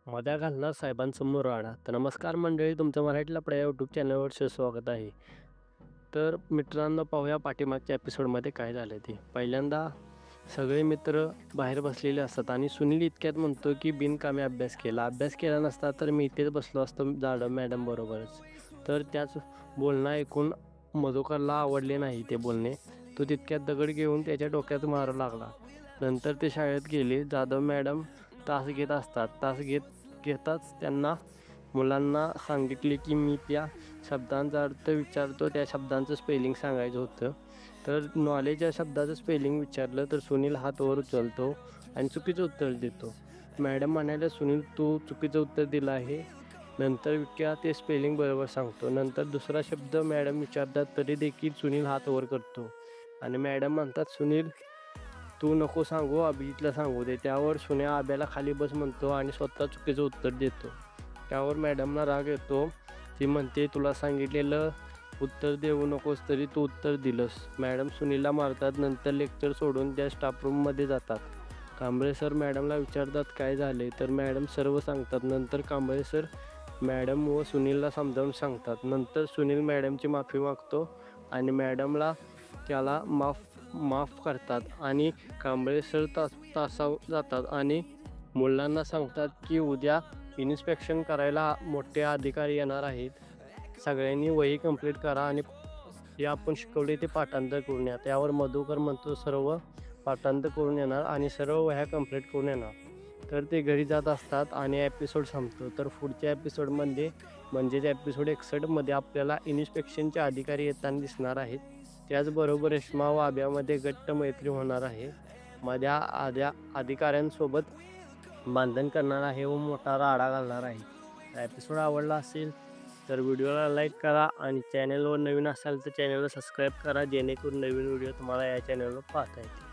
मध्या घालणार साहेबांसमोर राडा. तर नमस्कार मंडळी, तुमचं मराठीला आपल्या यूट्यूब चॅनलवर स्वागत आहे. तर मित्रांनो, पाहूया पाठीमागच्या एपिसोडमध्ये काय झालं ते. पहिल्यांदा सगळे मित्र बाहेर बसलेले असतात आणि सुनील इतक्यात म्हणतो की बिनकामी अभ्यास केला नसता तर मी इथेच बसलो असतो जाधव मॅडम बरोबरच. तर त्याच बोलणं ऐकून मधुकरला आवडले नाही ते बोलणे. तो तितक्यात दगड घेऊन त्याच्या डोक्यात मारू लागला. नंतर ते शाळेत गेले. जाधव मॅडम तास घेत असतात. घेताच त्यांना मुलांना सांगितले की मी त्या शब्दांचा अर्थ विचारतो, त्या शब्दांचं स्पेलिंग सांगायचं होतं. तर नॉलेज या शब्दाचं स्पेलिंग विचारलं तर सुनील हात वर उचलतो आणि चुकीचं उत्तर देतो. मॅडम म्हणाल्या, सुनील तू चुकीचं उत्तर दिलं आहे. नंतर विक्या ते स्पेलिंग बरोबर सांगतो. नंतर दुसरा शब्द मॅडम विचारतात तरी देखील सुनील हात वर करतो आणि मॅडम म्हणतात, सुनील तू नको सांगू, अभिजितला सांगू दे. त्यावर सुन्या आब्याला खाली बस म्हणतो आणि स्वतः चुकीचं उत्तर देतो. त्यावर मॅडमला राग येतो. ती म्हणते, तुला सांगितलेलं उत्तर देऊ नकोस तरी तू उत्तर दिलंस. मॅडम सुनीलला मारतात. नंतर लेक्चर सोडून त्या स्टाफरूममध्ये जातात. कांबळे सर मॅडमला विचारतात काय झाले, तर मॅडम सर्व सांगतात. नंतर कांबळे सर मॅडम व सुनीलला समजावून सांगतात. नंतर सुनील मॅडमची माफी मागतो आणि मॅडमला त्याला माफ करतात आणि कांबळे सर तासावर जातात आणि मुलांना सांगतात की उद्या इन्स्पेक्शन करायला मोठे अधिकारी येणार आहेत. सगळ्यांनी वही कंप्लीट करा आणि जे आपण शिकवले ते पाठांतर करून या. त्यावर मधुकर म्हणतो सर्व पाठांतर करून येणार आणि सर्व वह्या कंप्लीट करून येणार. तर ते घरी जात असतात आणि एपिसोड संपतो. तर पुढच्या एपिसोडमध्ये म्हणजेच एपिसोड 61मध्ये आपल्याला इन्स्पेक्शनचे अधिकारी येताना दिसणार आहेत. त्याचबरोबर रेश्मा व आब्यामध्ये घट्ट मैत्री होणार आहे. आद्या अधिकाऱ्यांसोबत बांधण करणार आहे व मोठा राडा घालणार आहे. एपिसोड आवडला असेल तर व्हिडिओला लाईक करा आणि चॅनलवर नवीन असाल तर चॅनलला सबस्क्राईब करा, जेणेकरून नवीन व्हिडिओ तुम्हाला या चॅनलवर पाहता येतील.